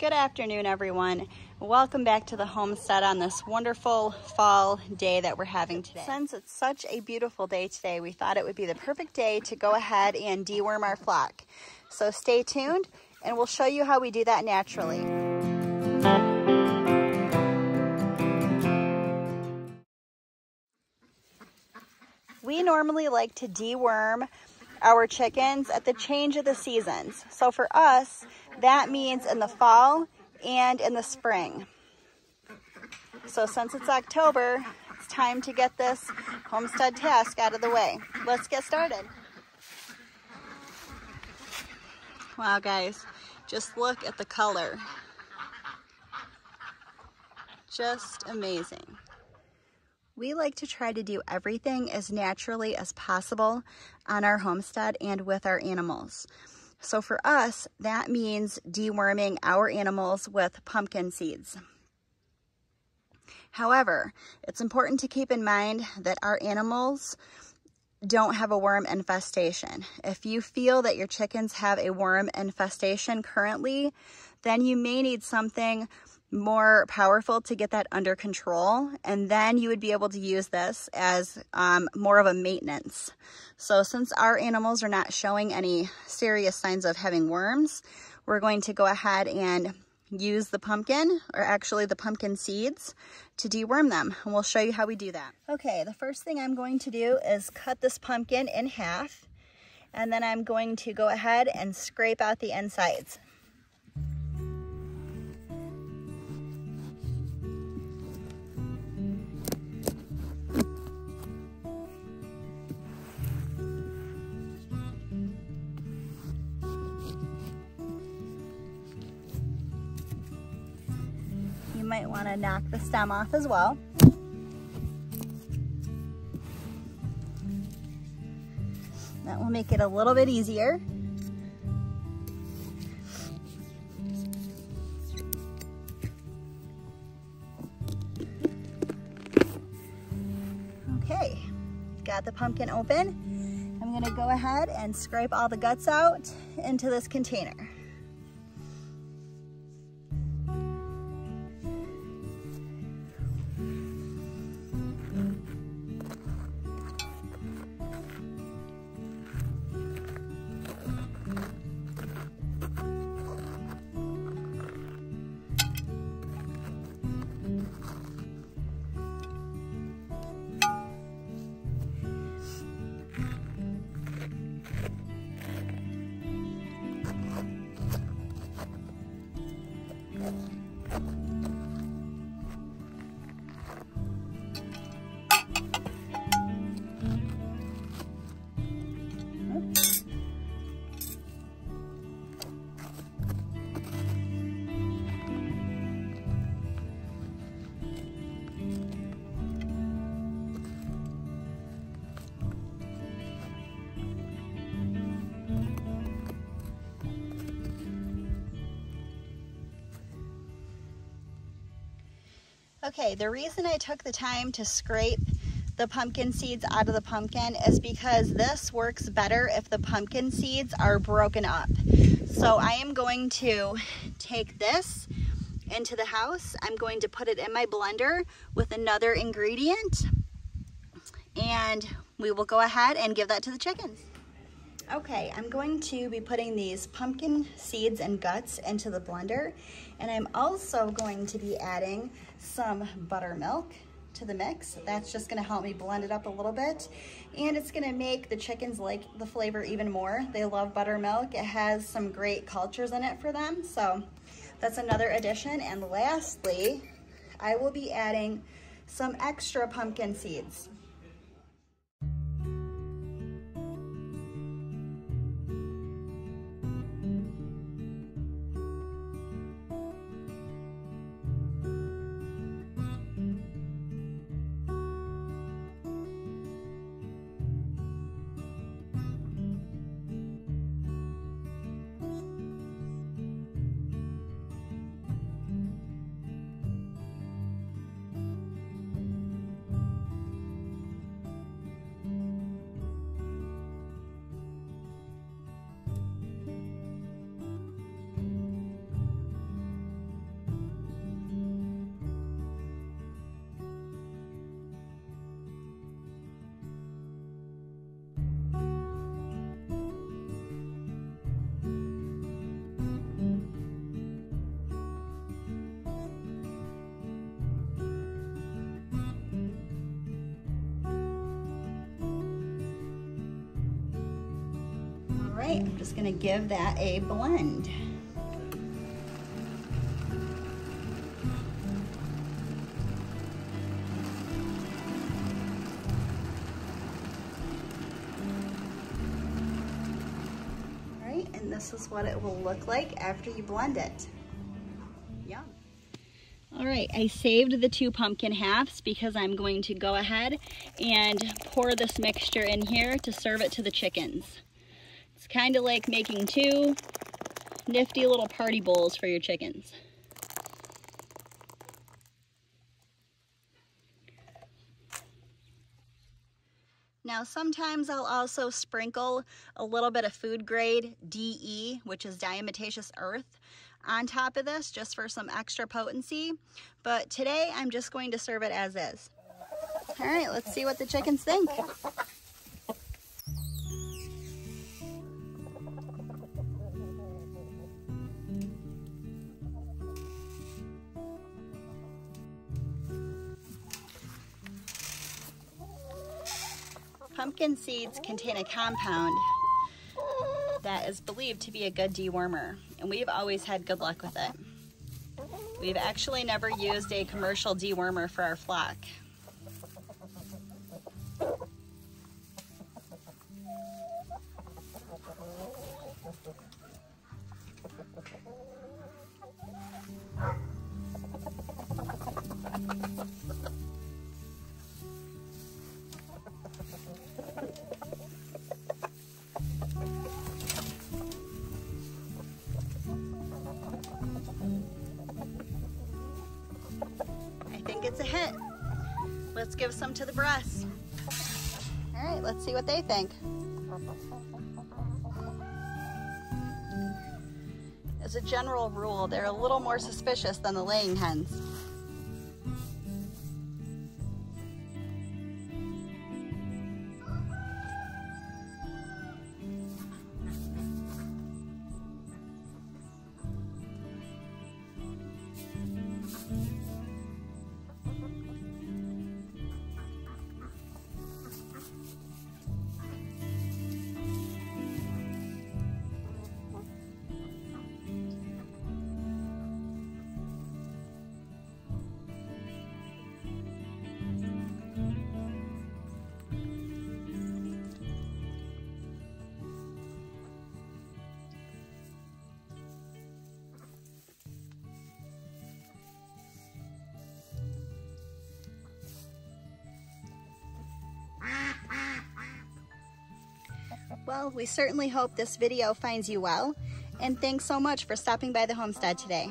Good afternoon, everyone. Welcome back to the homestead on this wonderful fall day that we're having today. Since it's such a beautiful day today, we thought it would be the perfect day to go ahead and deworm our flock. So stay tuned and we'll show you how we do that naturally. We normally like to deworm our chickens at the change of the seasons. So for us, that means in the fall and in the spring. So since it's October, it's time to get this homestead task out of the way. Let's get started. Wow, guys, just look at the color. Just amazing. We like to try to do everything as naturally as possible on our homestead and with our animals. So for us, that means deworming our animals with pumpkin seeds. However, it's important to keep in mind that our animals don't have a worm infestation. If you feel that your chickens have a worm infestation currently, then you may need something more powerful to get that under control, and then you would be able to use this as more of a maintenance. So since our animals are not showing any serious signs of having worms, we're going to go ahead and use the pumpkin, or actually the pumpkin seeds, to deworm them, and we'll show you how we do that. Okay, the first thing I'm going to do is cut this pumpkin in half, and then I'm going to go ahead and scrape out the insides. You might want to knock the stem off as well. That will make it a little bit easier. Okay, got the pumpkin open. I'm going to go ahead and scrape all the guts out into this container. Okay, the reason I took the time to scrape the pumpkin seeds out of the pumpkin is because this works better if the pumpkin seeds are broken up. So I am going to take this into the house. I'm going to put it in my blender with another ingredient, and we will go ahead and give that to the chickens. Okay, I'm going to be putting these pumpkin seeds and guts into the blender, and I'm also going to be adding some buttermilk to the mix. That's just gonna help me blend it up a little bit, and it's gonna make the chickens like the flavor even more. They love buttermilk. It has some great cultures in it for them, so that's another addition. And lastly, I will be adding some extra pumpkin seeds. right, I'm just gonna give that a blend. All right, and this is what it will look like after you blend it. Yum. All right, I saved the 2 pumpkin halves because I'm going to go ahead and pour this mixture in here to serve it to the chickens. It's kind of like making 2 nifty little party bowls for your chickens. Now sometimes I'll also sprinkle a little bit of food grade DE, which is diatomaceous earth, on top of this just for some extra potency. But today I'm just going to serve it as is. All right, let's see what the chickens think. Pumpkin seeds contain a compound that is believed to be a good dewormer, and we've always had good luck with it. We've actually never used a commercial dewormer for our flock. It's a hit. Let's give some to the breasts. All right, let's see what they think. As a general rule, they're a little more suspicious than the laying hens. Well, we certainly hope this video finds you well, and thanks so much for stopping by the homestead today.